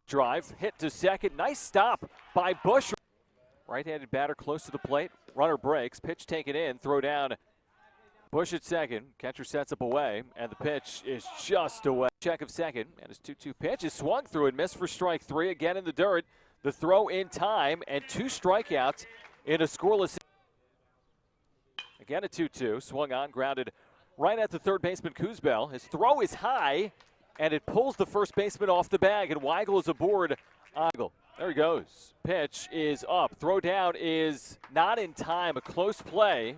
Drive, hit to second. Nice stop by Bush. Right-handed batter close to the plate. Runner breaks. Pitch taken in. Throw down. Bush at second. Catcher sets up away, and the pitch is just away. Check of second, and his 2-2 pitch is swung through and missed for strike three. Again in the dirt. The throw in time, and 2 strikeouts in a scoreless. Again a 2-2. Swung on, grounded right at the third baseman Kuzbel. His throw is high, and it pulls the first baseman off the bag, and Weigel is aboard. There he goes. Pitch is up. Throw down is not in time. A close play.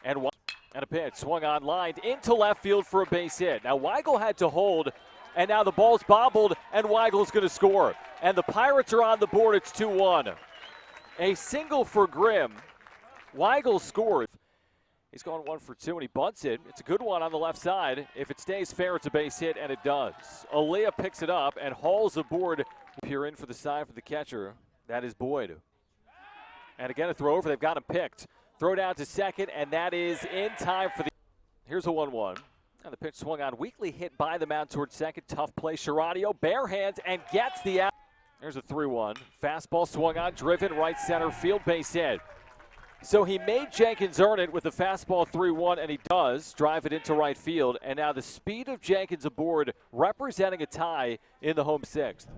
And a pitch swung on, lined into left field for a base hit. Now Weigel had to hold, and now the ball's bobbled, and Weigel's going to score. And the Pirates are on the board. It's 2-1. A single for Grimm. Weigel scores. He's going 1 for 2, and he bunts it. It's a good one on the left side. If it stays fair, it's a base hit, and it does. Alea picks it up and hauls aboard. Peer in for the side for the catcher. That is Boyd. And again, a throw over. They've got him picked. Throw down to second, and that is in time for the. Here's a 1-1. And the pitch swung on. Weakly hit by the mound towards second. Tough play. Shiradio bare hands and gets the out. There's a 3-1. Fastball swung on, driven right center field, base hit. So he made Jenkins earn it with a fastball 3-1, and he does drive it into right field. And now the speed of Jenkins aboard, representing a tie in the home sixth.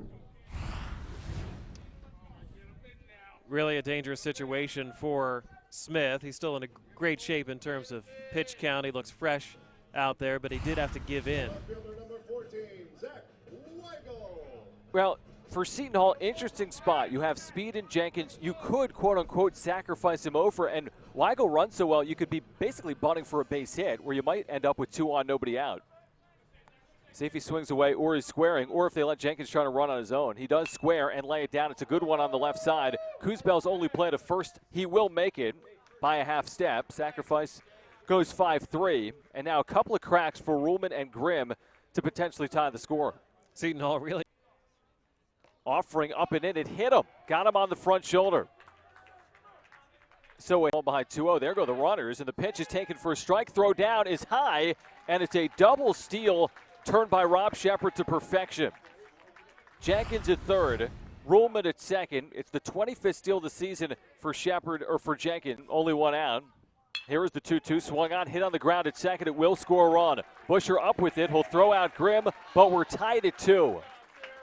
Really a dangerous situation for Smith. He's still in a great shape in terms of pitch count. He looks fresh out there, but he did have to give in. Well, for Seton Hall, interesting spot. You have speed in Jenkins. You could, quote-unquote, sacrifice him over, and Weigel runs so well, you could be basically bunting for a base hit where you might end up with 2 on, nobody out. See if he swings away or he's squaring, or if they let Jenkins try to run on his own. He does square and lay it down. It's a good one on the left side. Kuzbel's only play to first. He will make it by a half step. Sacrifice goes 5-3, and now a couple of cracks for Ruhlman and Grimm to potentially tie the score. Seton Hall really offering up and in. It hit him. Got him on the front shoulder. So behind 2-0. There go the runners, and the pitch is taken for a strike. Throw down is high, and it's a double steal turned by Rob Shepard to perfection. Jenkins at third, Ruhlman at second. It's the 25th steal of the season for Shepard, or for Jenkins. Only 1 out. Here is the 2-2, swung on, hit on the ground at second. It will score a run. Busher up with it. He'll throw out Grimm, but we're tied at 2.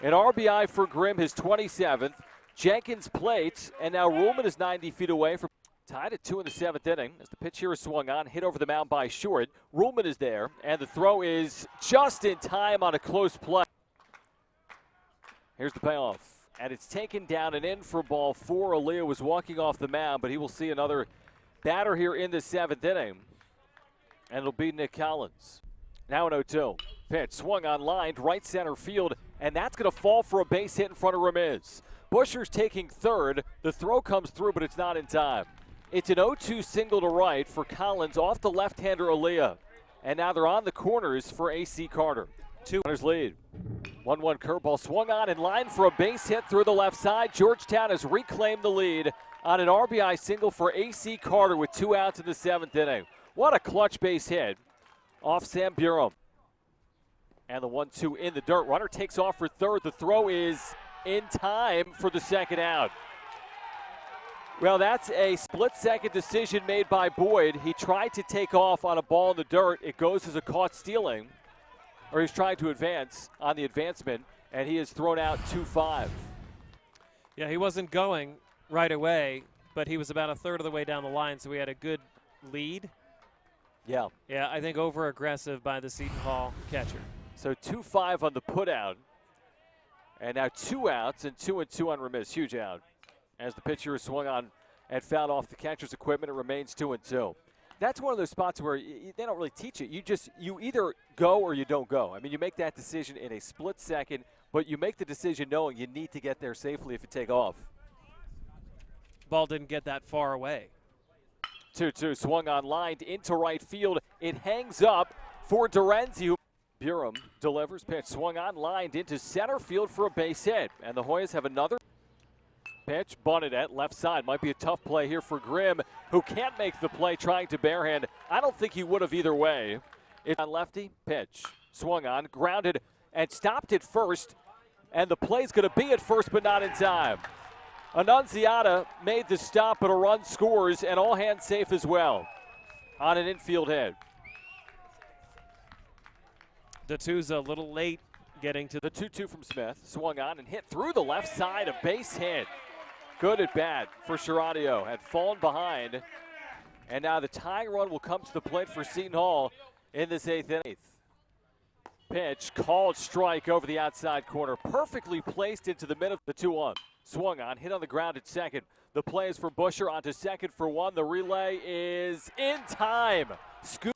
An RBI for Grimm, his 27th. Jenkins plates, and now Ruhlman is 90 feet away from. Tied at 2 in the 7th inning as the pitch here is swung on, hit over the mound by Short. Ruhlman is there, and the throw is just in time on a close play. Here's the payoff, and it's taken down and in for ball 4. Alea was walking off the mound, but he will see another batter here in the 7th inning, and it'll be Nick Collins. Now an 0-2. Pitch swung on, lined right center field, and that's going to fall for a base hit in front of Ramirez. Busher's taking third. The throw comes through, but it's not in time. It's an 0-2 single to right for Collins off the left-hander Alea. And now they're on the corners for A.C. Carter. 2 runners lead. 1-1 curveball swung on in line for a base hit through the left side. Georgetown has reclaimed the lead on an RBI single for A.C. Carter with 2 outs in the 7th inning. What a clutch base hit off Sam Burum. And the 1-2 in the dirt. Runner takes off for third. The throw is in time for the second out. Well, that's a split-second decision made by Boyd. He tried to take off on a ball in the dirt. It goes as a caught stealing, or he's trying to advance on the advancement, and he has thrown out 2-5. Yeah, he wasn't going right away, but he was about a third of the way down the line, so we had a good lead. Yeah. Yeah, I think over-aggressive by the Seton Hall catcher. So 2-5 on the put-out, and now 2 outs and 2-2 on Ramirez. Huge out. As the pitcher is swung on and fouled off the catcher's equipment, it remains 2-2. That's one of those spots where they don't really teach it. You either go or you don't go. I mean, you make that decision in a split second, but you make the decision knowing you need to get there safely if you take off. Ball didn't get that far away. 2-2, swung on, lined into right field. It hangs up for Dorenzi. Burum delivers, pitch swung on, lined into center field for a base hit. And the Hoyas have another pitch, bunted at left side. Might be a tough play here for Grimm, who can't make the play trying to barehand. I don't think he would have either way. It's on lefty, pitch, swung on, grounded, and stopped at first. and the play's going to be at first but not in time. Annunziata made the stop, but a run scores, and all hands safe as well on an infield hit. D'Souza a little late getting to The 2-2 from Smith, swung on and hit through the left side, a base hit. Good at bat for Charadio, had fallen behind, and now the tying run will come to the plate for Seton Hall in this eighth inning. Pitch, called strike over the outside corner, perfectly placed into the middle of the 2-1. Swung on, hit on the ground at second. The play is for Busher onto second for one. The relay is in time. Scoop.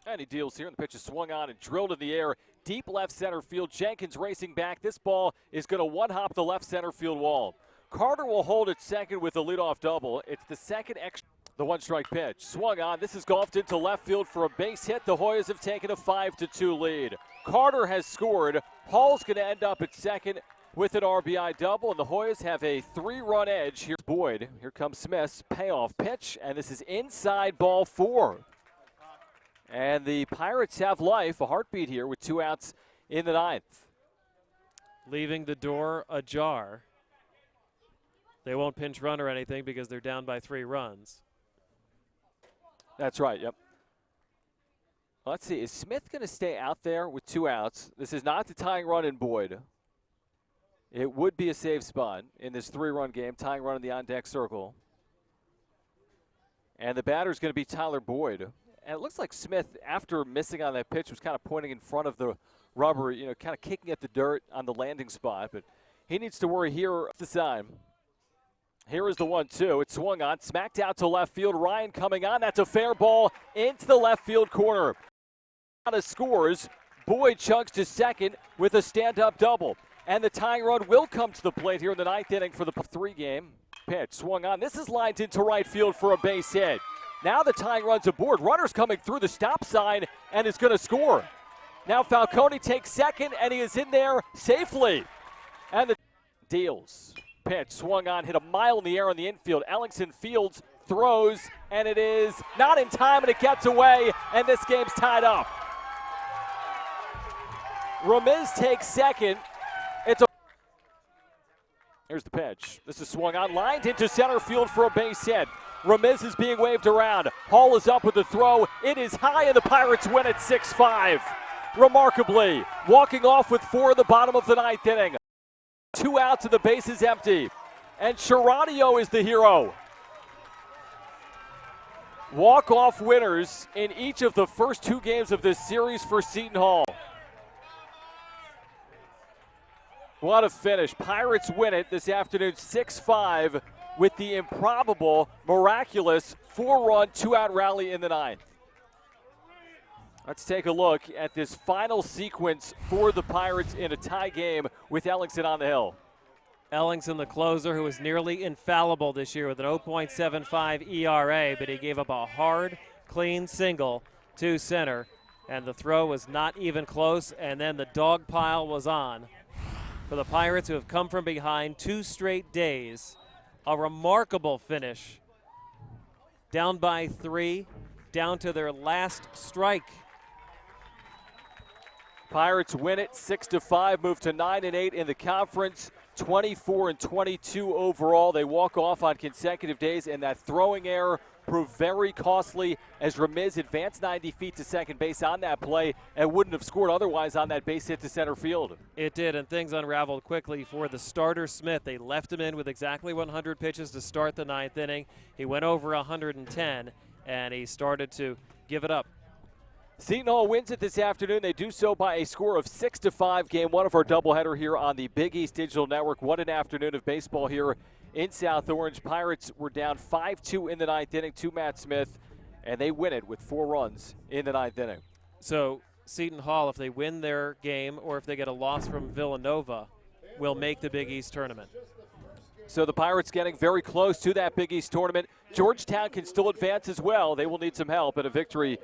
And he deals here, and the pitch is swung on and drilled in the air. Deep left center field. Jenkins racing back. This ball is going to one-hop the left center field wall. Carter will hold at second with a leadoff double. It's the second extra. The one-strike pitch. Swung on. This is golfed into left field for a base hit. The Hoyas have taken a 5-2 lead. Carter has scored. Hall's going to end up at second with an RBI double, and the Hoyas have a 3-run edge. Here's Boyd. Here comes Smith's payoff pitch, and this is inside ball 4. And the Pirates have life, a heartbeat here with 2 outs in the 9th. leaving the door ajar. They won't pinch run or anything because they're down by 3 runs. That's right, yep. Let's see, is Smith going to stay out there with 2 outs? This is not the tying run in Boyd. It would be a safe spot in this 3-run game, tying run in the on-deck circle. And the batter's going to be Tyler Boyd. And it looks like Smith, after missing on that pitch, was kind of pointing in front of the rubber, you know, kind of kicking at the dirt on the landing spot. But he needs to worry here at the time. Here is the 1-2. It's swung on, smacked out to left field. Ryan coming on. That's a fair ball into the left field corner. Scores. Boyd chugs to second with a stand-up double. And the tying run will come to the plate here in the 9th inning for the 3-game. Pitch swung on. This is lined into right field for a base hit. Now the tying run's aboard. Runner's coming through the stop sign and is going to score. Now Falcone takes second, and he is in there safely. And the deals. Pitch swung on, hit a mile in the air on the infield. Ellingson fields, throws, and it is not in time, and it gets away, and this game's tied up. Ramiz takes second. Here's the pitch. This is swung on, lined into center field for a base hit. Ramiz is being waved around. Hall is up with the throw. It is high, and the Pirates win at 6-5. Remarkably, walking off with 4 at the bottom of the 9th inning. 2 outs and the base is empty. And Charadio is the hero. Walk-off winners in each of the first 2 games of this series for Seton Hall. What a finish. Pirates win it this afternoon 6-5 with the improbable, miraculous 4-run, 2-out rally in the 9th. Let's take a look at this final sequence for the Pirates in a tie game with Ellingson on the hill. Ellingson, the closer, who was nearly infallible this year with an 0.75 ERA, but he gave up a hard, clean single to center, and the throw was not even close, and then the dog pile was on. For the Pirates, who have come from behind 2 straight days, a remarkable finish. Down by 3, down to their last strike. Pirates win it 6-5, move to 9-8 in the conference, 24-22 overall. They walk off on consecutive days, and that throwing error proved very costly as Ramiz advanced 90 feet to second base on that play and wouldn't have scored otherwise on that base hit to center field. It did, and things unraveled quickly for the starter Smith. They left him in with exactly 100 pitches to start the 9th inning. He went over 110, and he started to give it up. Seton Hall wins it this afternoon. They do so by a score of 6-5. Game 1 of our doubleheader here on the Big East Digital Network. What an afternoon of baseball here in South Orange. Pirates were down 5-2 in the 9th inning to Matt Smith, and they win it with 4 runs in the 9th inning. So Seton Hall, if they win their game or if they get a loss from Villanova, will make the Big East tournament. So the Pirates getting very close to that Big East tournament. Georgetown can still advance as well. They will need some help in a victory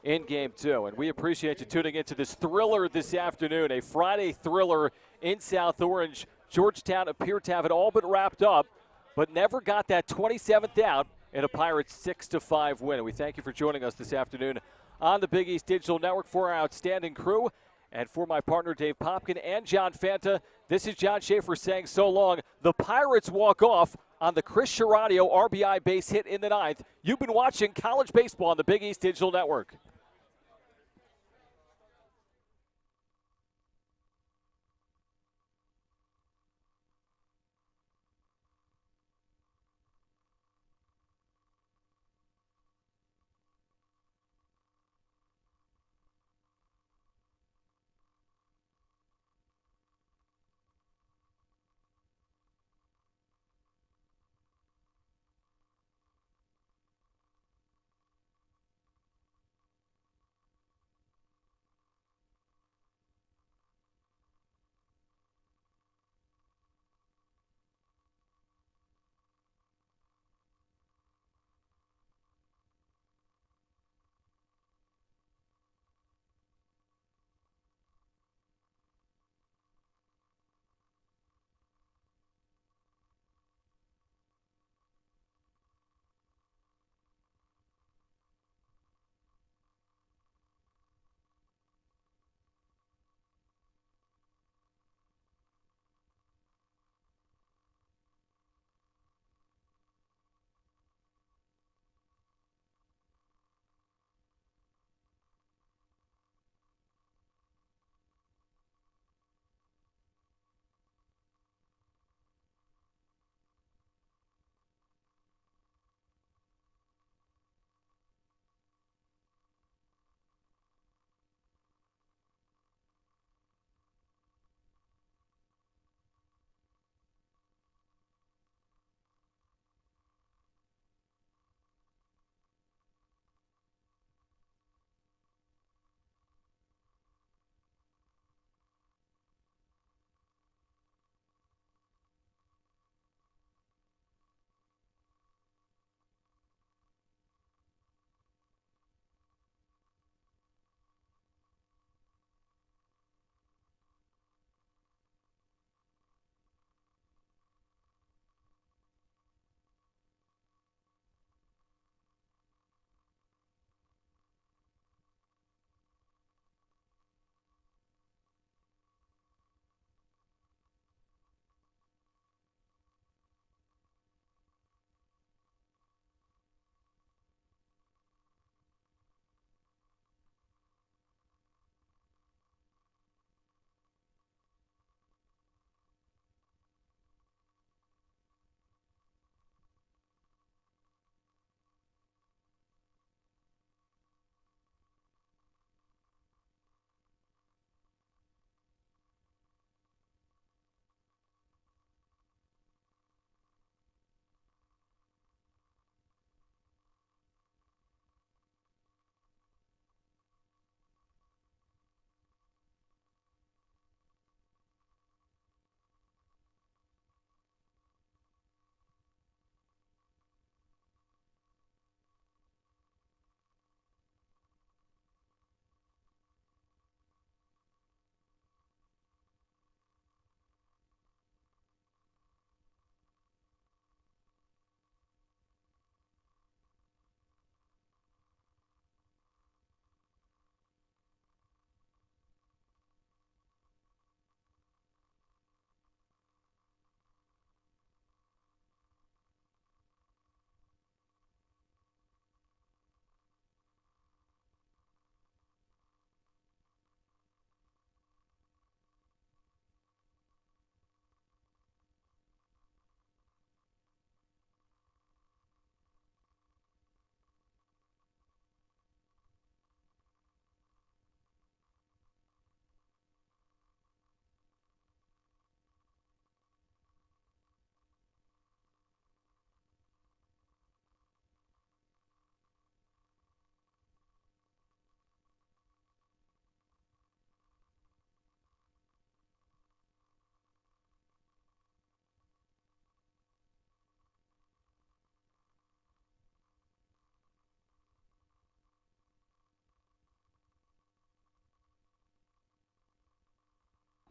in Game 2. And we appreciate you tuning into this thriller this afternoon, a Friday thriller in South Orange. Georgetown appeared to have it all but wrapped up, but never got that 27th out in a Pirates 6-5 win. And we thank you for joining us this afternoon on the Big East Digital Network for our outstanding crew And for my partner Dave Popkin and John Fanta, this is John Schaefer saying so long. The Pirates walk off on the Chris Sciarratio RBI base hit in the ninth. You've been watching college baseball on the Big East Digital Network.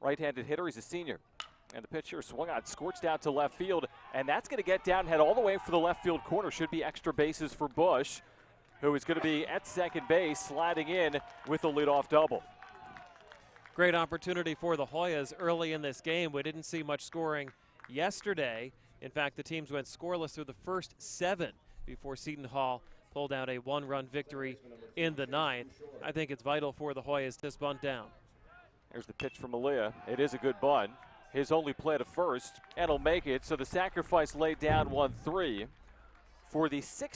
Right-handed hitter, he's a senior. And the pitcher swung on, scorched out to left field, and that's going to get down, head all the way for the left field corner. Should be extra bases for Bush, who is going to be at second base, sliding in with a leadoff double. great opportunity for the Hoyas early in this game. We didn't see much scoring yesterday. In fact, the teams went scoreless through the first 7 before Seton Hall pulled out a 1-run victory in the 9th. I think it's vital for the Hoyas to bunt down. Here's the pitch from Malia. It is a good bunt. His only play to first, and he'll make it. So the sacrifice laid down 1-3 for the 6th